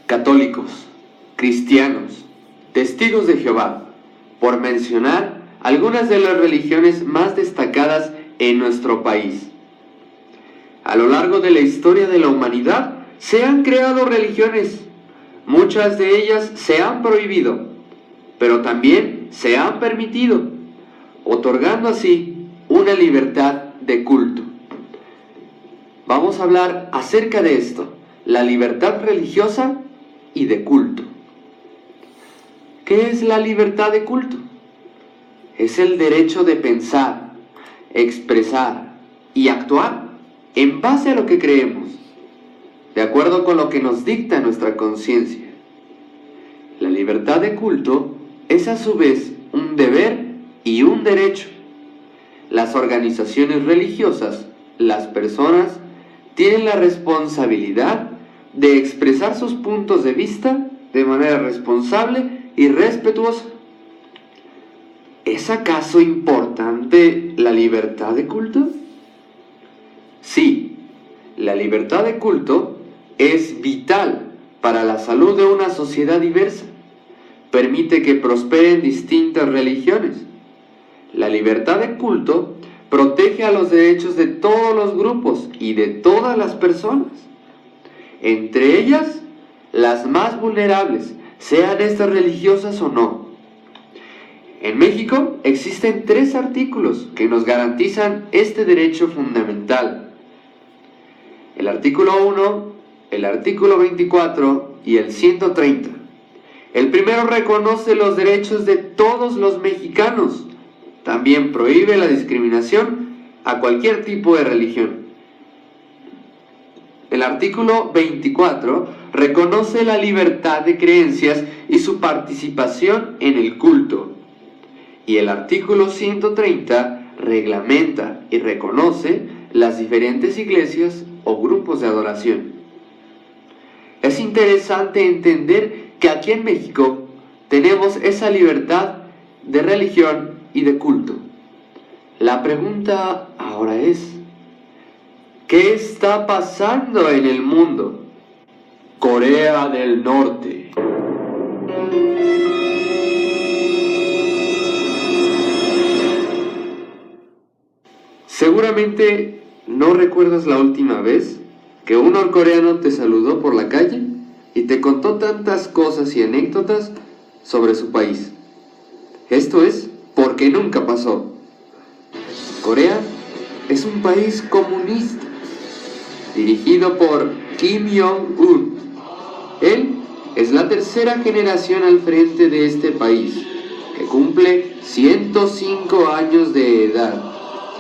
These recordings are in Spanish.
católicos, cristianos, testigos de Jehová, por mencionar algunas de las religiones más destacadas en nuestro país. A lo largo de la historia de la humanidad se han creado religiones. Muchas de ellas se han prohibido, pero también se han permitido, otorgando así una libertad de culto. Vamos a hablar acerca de esto, la libertad religiosa y de culto. ¿Qué es la libertad de culto? Es el derecho de pensar, expresar y actuar en base a lo que creemos, de acuerdo con lo que nos dicta nuestra conciencia. La libertad de culto es a su vez un deber y un derecho. Las organizaciones religiosas, las personas, tienen la responsabilidad de expresar sus puntos de vista de manera responsable y respetuosa. ¿Es acaso importante la libertad de culto? Sí, la libertad de culto es vital para la salud de una sociedad diversa. Permite que prosperen distintas religiones. La libertad de culto protege a los derechos de todos los grupos y de todas las personas, entre ellas las más vulnerables, sean estas religiosas o no. En México existen 3 artículos que nos garantizan este derecho fundamental: el artículo 1, el artículo 24 y el 130. El primero reconoce los derechos de todos los mexicanos. También prohíbe la discriminación a cualquier tipo de religión. El artículo 24 reconoce la libertad de creencias y su participación en el culto. Y el artículo 130 reglamenta y reconoce las diferentes iglesias o grupos de adoración. Es interesante entender que aquí en México tenemos esa libertad de religión y de culto. La pregunta ahora es: ¿qué está pasando en el mundo? Corea del Norte. Seguramente no recuerdas la última vez que un norcoreano te saludó por la calle y te contó tantas cosas y anécdotas sobre su país. Esto es porque nunca pasó. Corea es un país comunista, dirigido por Kim Jong-un. Él es la tercera generación al frente de este país, que cumple 105 años de edad.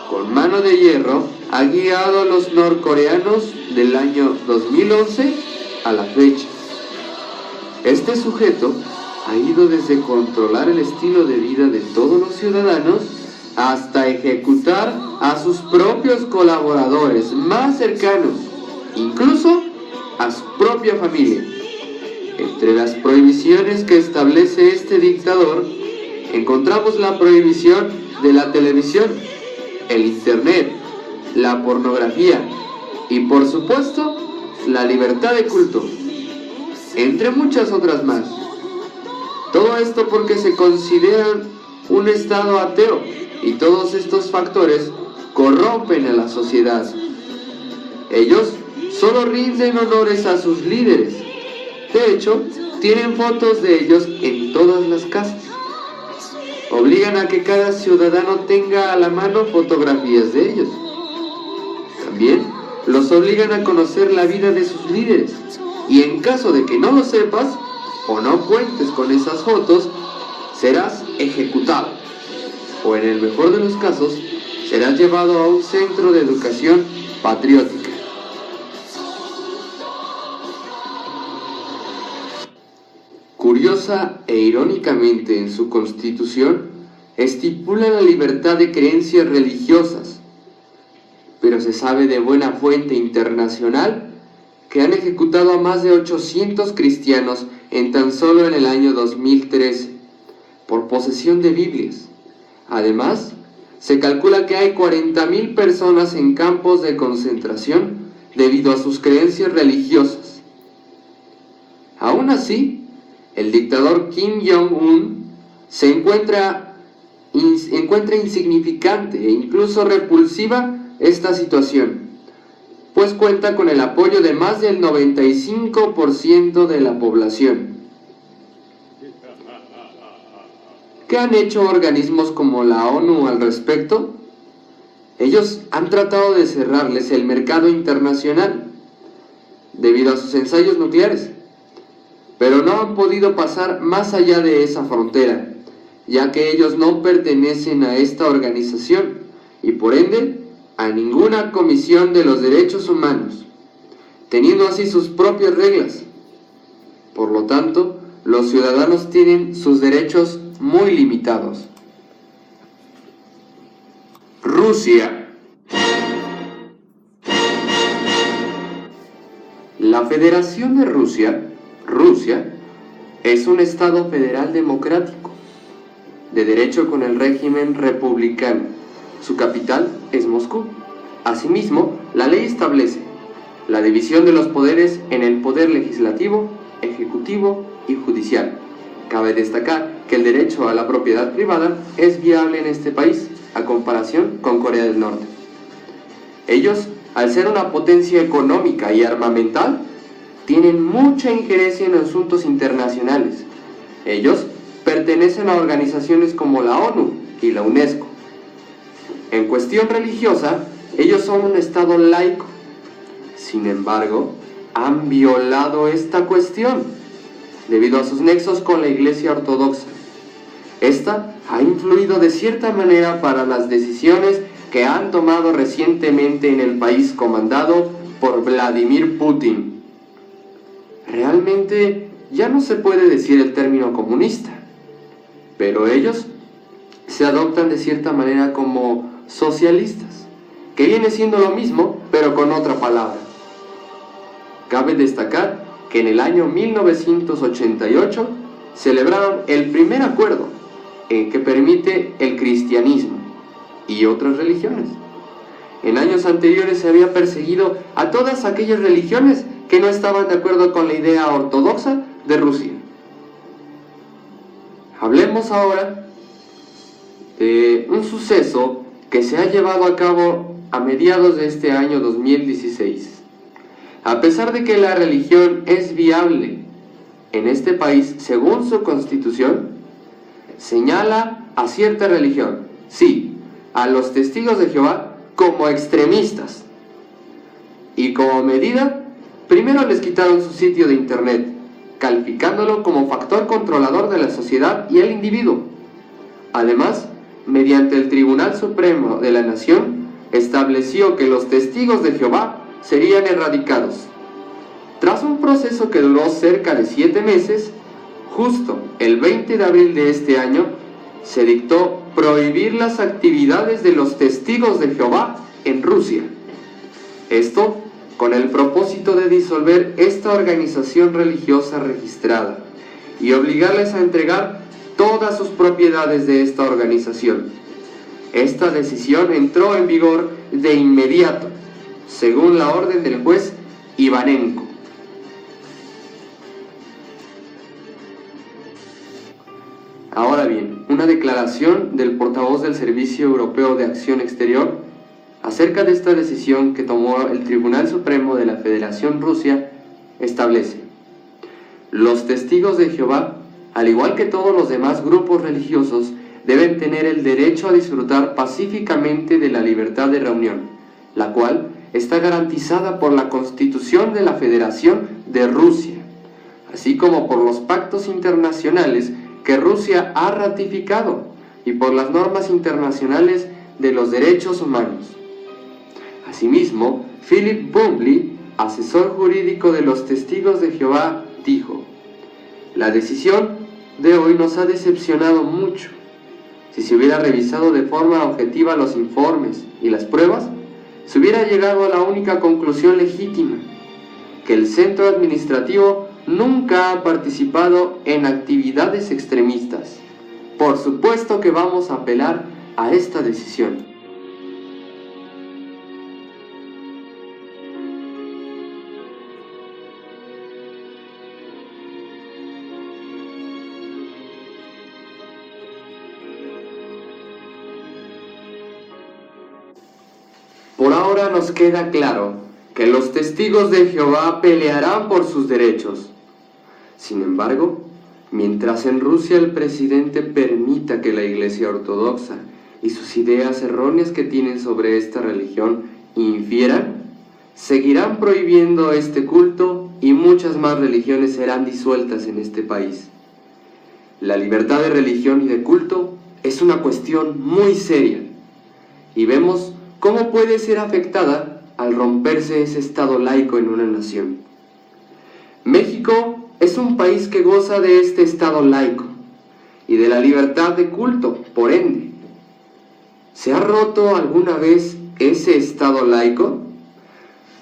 Con mano de hierro ha guiado a los norcoreanos del año 2011 a la fecha. Este sujeto ha ido desde controlar el estilo de vida de todos los ciudadanos hasta ejecutar a sus propios colaboradores más cercanos, incluso a su propia familia. Entre las prohibiciones que establece este dictador, encontramos la prohibición de la televisión, el internet, la pornografía y, por supuesto, la libertad de culto, entre muchas otras más. Todo esto porque se consideran un estado ateo, y todos estos factores corrompen a la sociedad. Ellos solo rinden honores a sus líderes. De hecho, tienen fotos de ellos en todas las casas. Obligan a que cada ciudadano tenga a la mano fotografías de ellos. También los obligan a conocer la vida de sus líderes. Y en caso de que no lo sepas o no cuentes con esas fotos, serás ejecutado. O en el mejor de los casos, serás llevado a un centro de educación patriótica. Curiosa e irónicamente, en su constitución estipula la libertad de creencias religiosas, pero se sabe de buena fuente internacional que han ejecutado a más de 800 cristianos en tan solo en el año 2013 por posesión de Biblias. Además, se calcula que hay 40,000 personas en campos de concentración debido a sus creencias religiosas. Aún así, el dictador Kim Jong-un se encuentra insignificante e incluso repulsiva esta situación, pues cuenta con el apoyo de más del 95% de la población. ¿Qué han hecho organismos como la ONU al respecto? Ellos han tratado de cerrarles el mercado internacional debido a sus ensayos nucleares, pero no han podido pasar más allá de esa frontera, ya que ellos no pertenecen a esta organización y por ende a ninguna comisión de los derechos humanos, teniendo así sus propias reglas. Por lo tanto, los ciudadanos tienen sus derechos muy limitados. Rusia. La Federación de Rusia, es un Estado federal democrático, de derecho con el régimen republicano. Su capital es Moscú. Asimismo, la ley establece la división de los poderes en el poder legislativo, ejecutivo y judicial. Cabe destacar que el derecho a la propiedad privada es viable en este país, a comparación con Corea del Norte. Ellos, al ser una potencia económica y armamental, tienen mucha injerencia en asuntos internacionales. Ellos pertenecen a organizaciones como la ONU y la UNESCO. En cuestión religiosa, ellos son un Estado laico. Sin embargo, han violado esta cuestión debido a sus nexos con la Iglesia Ortodoxa. Esta ha influido de cierta manera para las decisiones que han tomado recientemente en el país comandado por Vladimir Putin. Realmente ya no se puede decir el término comunista, pero ellos se adoptan de cierta manera como socialistas, que viene siendo lo mismo, pero con otra palabra. Cabe destacar que en el año 1988 celebraron el primer acuerdo en que permite el cristianismo y otras religiones. En años anteriores se había perseguido a todas aquellas religiones que no estaban de acuerdo con la idea ortodoxa de Rusia. Hablemos ahora de un suceso que se ha llevado a cabo a mediados de este año 2016. A pesar de que la religión es viable en este país según su constitución, señala a cierta religión, sí, a los testigos de Jehová como extremistas. Y como medida, primero les quitaron su sitio de internet, calificándolo como factor controlador de la sociedad y el individuo. Además, mediante el Tribunal Supremo de la Nación, estableció que los testigos de Jehová serían erradicados. Tras un proceso que duró cerca de 7 meses, justo el 20 de abril de este año, se dictó prohibir las actividades de los testigos de Jehová en Rusia. Esto con el propósito de disolver esta organización religiosa registrada y obligarles a entregar todas sus propiedades de esta organización. Esta decisión entró en vigor de inmediato, según la orden del juez Ivanenko. Ahora bien, una declaración del portavoz del Servicio Europeo de Acción Exterior acerca de esta decisión que tomó el Tribunal Supremo de la Federación Rusia establece: los testigos de Jehová, al igual que todos los demás grupos religiosos, deben tener el derecho a disfrutar pacíficamente de la libertad de reunión, la cual está garantizada por la Constitución de la Federación de Rusia, así como por los pactos internacionales que Rusia ha ratificado y por las normas internacionales de los derechos humanos. Asimismo, Philip Bumbley, asesor jurídico de los testigos de Jehová, dijo: la decisión de hoy nos ha decepcionado mucho. Si se hubiera revisado de forma objetiva los informes y las pruebas, se hubiera llegado a la única conclusión legítima, que el centro administrativo nunca ha participado en actividades extremistas. Por supuesto que vamos a apelar a esta decisión. Por ahora nos queda claro que los testigos de Jehová pelearán por sus derechos. Sin embargo, mientras en Rusia el presidente permita que la Iglesia Ortodoxa y sus ideas erróneas que tienen sobre esta religión infieran, seguirán prohibiendo este culto y muchas más religiones serán disueltas en este país. La libertad de religión y de culto es una cuestión muy seria y vemos cómo puede ser afectada al romperse ese estado laico en una nación. México es un país que goza de este estado laico y de la libertad de culto, por ende. ¿Se ha roto alguna vez ese estado laico?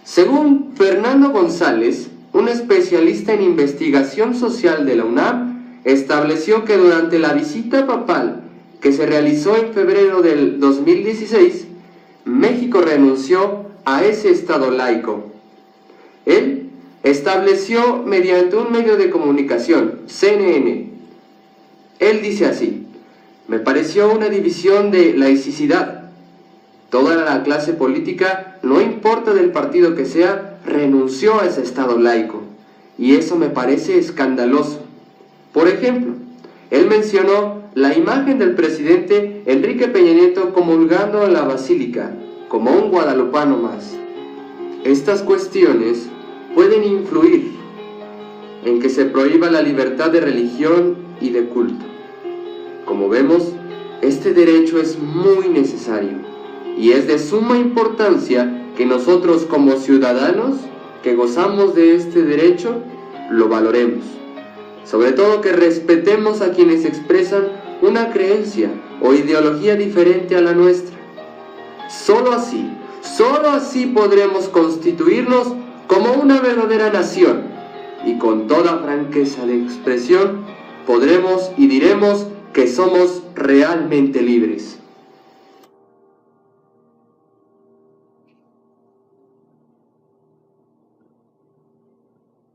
Según Fernando González, un especialista en investigación social de la UNAM, estableció que durante la visita papal que se realizó en febrero del 2016, México renunció a ese estado laico. Él estableció mediante un medio de comunicación, CNN. Él dice así: me pareció una división de laicidad. Toda la clase política, no importa del partido que sea, renunció a ese estado laico, y eso me parece escandaloso. Por ejemplo, él mencionó la imagen del presidente Enrique Peña Nieto comulgando en la basílica, como un guadalupano más. Estas cuestiones pueden influir en que se prohíba la libertad de religión y de culto. Como vemos, este derecho es muy necesario y es de suma importancia que nosotros como ciudadanos que gozamos de este derecho lo valoremos. Sobre todo que respetemos a quienes expresan una creencia o ideología diferente a la nuestra. Solo así podremos constituirnos como una verdadera nación y con toda franqueza de expresión podremos y diremos que somos realmente libres.